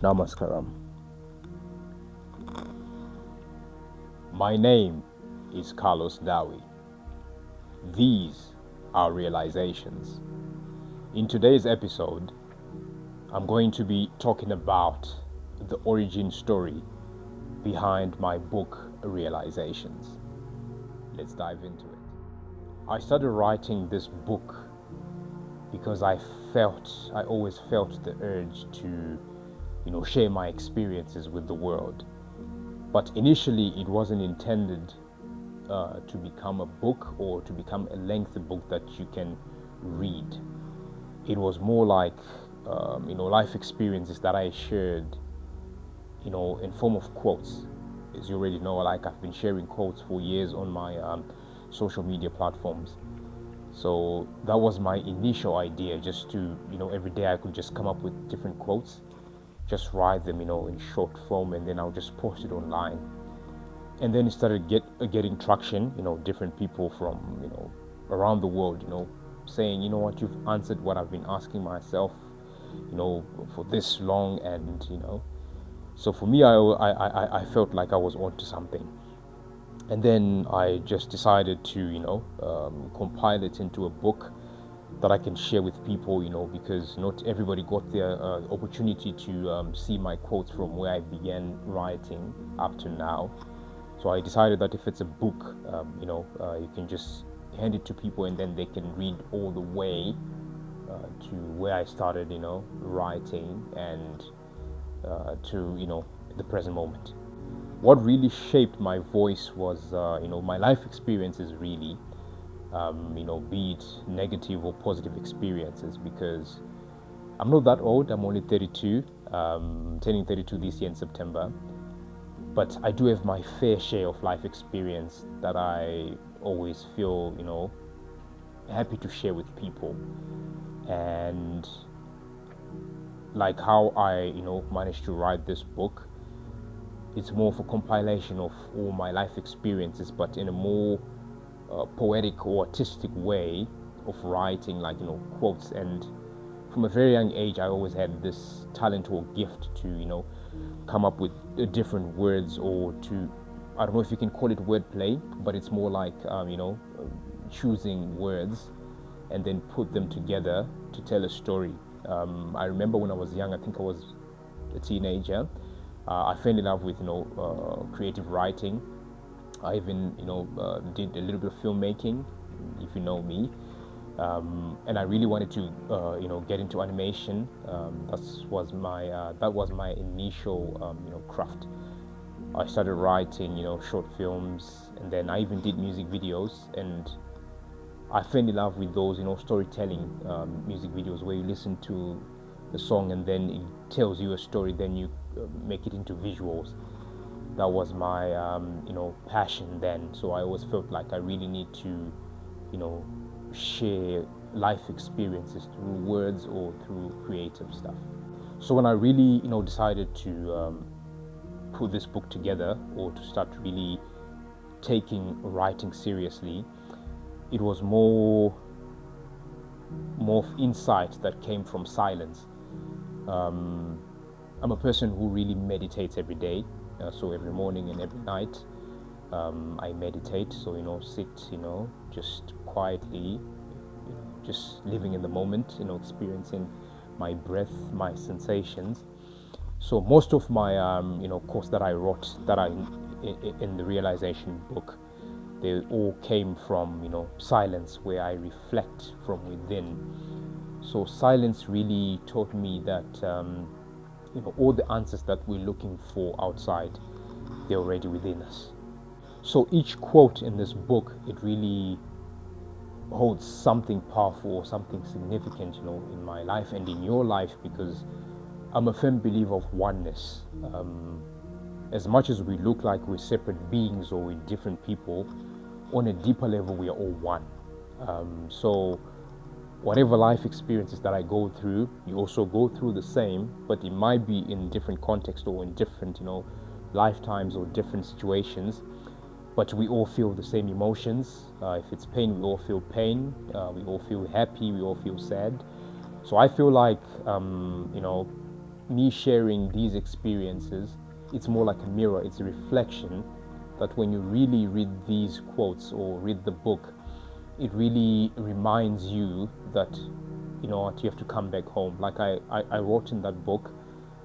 Namaskaram. My name is Carlos Ndawi. These are realizations. In today's episode, I'm going to be talking about the origin story behind my book, Realizations. Let's dive into it. I started writing this book because I always felt the urge to, share my experiences with the world. But initially, it wasn't intended to become a book or to become a lengthy book that you can read. It was more like, life experiences that I shared, in form of quotes. As you already know, I've been sharing quotes for years on my social media platforms. So that was my initial idea, just to, every day I could just come up with different quotes, just write them, in short form, and then I'll just post it online. And then it started getting traction, different people from, around the world, saying, what, you've answered what I've been asking myself, for this long. And, so for me, I felt like I was onto something. And then I just decided to, compile it into a book that I can share with people, because not everybody got the opportunity to see my quotes from where I began writing up to now. So I decided that if it's a book, you can just hand it to people and then they can read all the way to where I started, writing and to, the present moment. What really shaped my voice was, my life experiences really, be it negative or positive experiences, because I'm not that old. I'm only 32, turning 32 this year in September. But I do have my fair share of life experience that I always feel, happy to share with people. And like how I, managed to write this book, it's more of a compilation of all my life experiences, but in a more poetic or artistic way of writing, quotes. And from a very young age, I always had this talent or gift to, come up with different words, or to, I don't know if you can call it wordplay, but it's more like, choosing words and then put them together to tell a story. I remember when I was young, I think I was a teenager, I fell in love with, creative writing. I even, did a little bit of filmmaking, if you know me. And I really wanted to, get into animation. That was my initial, craft. I started writing, short films, and then I even did music videos. And I fell in love with those, storytelling music videos where you listen to the song and then it tells you a story, then you make it into visuals. That was my, passion then. So I always felt like I really need to, share life experiences through words or through creative stuff. So when I really, decided to put this book together, or to start really taking writing seriously, it was more of insight that came from silence. I'm a person who really meditates every day. So every morning and every night, I meditate. So, sit, just quietly, just living in the moment, experiencing my breath, my sensations. So most of my, course that I wrote, that I in the realization book, they all came from, silence, where I reflect from within. So silence really taught me that, all the answers that we're looking for outside, they're already within us. So each quote in this book, it really holds something powerful or something significant, in my life and in your life, because I'm a firm believer of oneness. As much as we look like we're separate beings or we're different people, on a deeper level, we are all one. So whatever life experiences that I go through, you also go through the same, but it might be in different contexts or in different, lifetimes or different situations. But we all feel the same emotions. If it's pain, we all feel pain. We all feel happy. We all feel sad. So I feel like, me sharing these experiences, it's more like a mirror, it's a reflection that when you really read these quotes or read the book, it really reminds you that, you know what, you have to come back home. Like I wrote in that book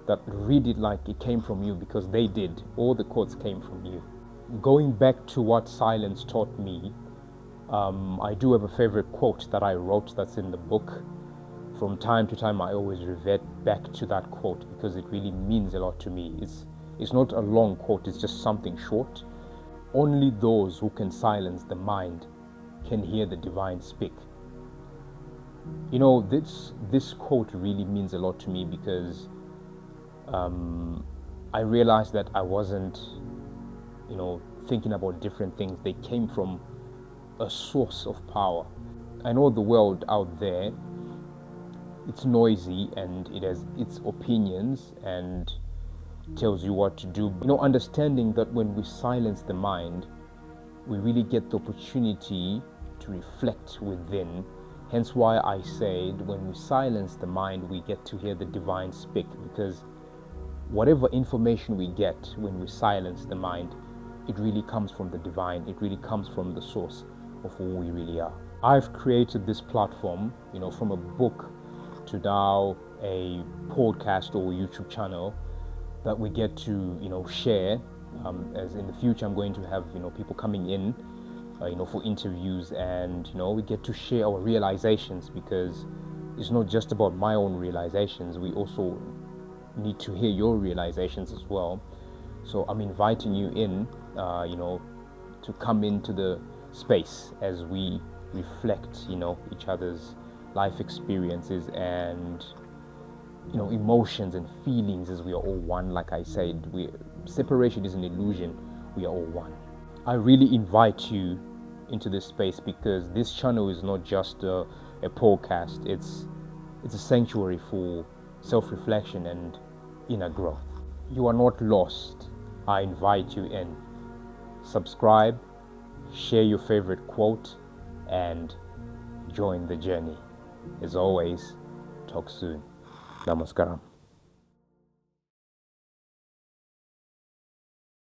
that read it like it came from you, because they did. All the quotes came from you. Going back to what silence taught me, I do have a favorite quote that I wrote that's in the book. From time to time, I always revert back to that quote because it really means a lot to me. It's not a long quote, it's just something short. Only those who can silence the mind can hear the divine speak. You know, this quote really means a lot to me because I realized that I wasn't, you know, thinking about different things. They came from a source of power. I know the world out there, it's noisy and it has its opinions and tells you what to do. You know, understanding that when we silence the mind, we really get the opportunity to reflect within. Hence why I said when we silence the mind, we get to hear the divine speak, because whatever information we get when we silence the mind, it really comes from the divine. It really comes from the source of who we really are. I've created this platform, you know, from a book to now a podcast or YouTube channel that we get to, you know, share. As in the future, I'm going to have, you know, people coming in, you know, for interviews, and, you know, we get to share our realizations, because it's not just about my own realizations. We also need to hear your realizations as well. So I'm inviting you in, you know, to come into the space as we reflect, you know, each other's life experiences and, you know, emotions and feelings, as we are all one. Like I said, separation is an illusion. We are all one. I really invite you into this space, because this channel is not just a podcast. It's a sanctuary for self-reflection and inner growth. You are not lost. I invite you in. Subscribe, share your favorite quote, and join the journey. As always, talk soon. Namaskaram.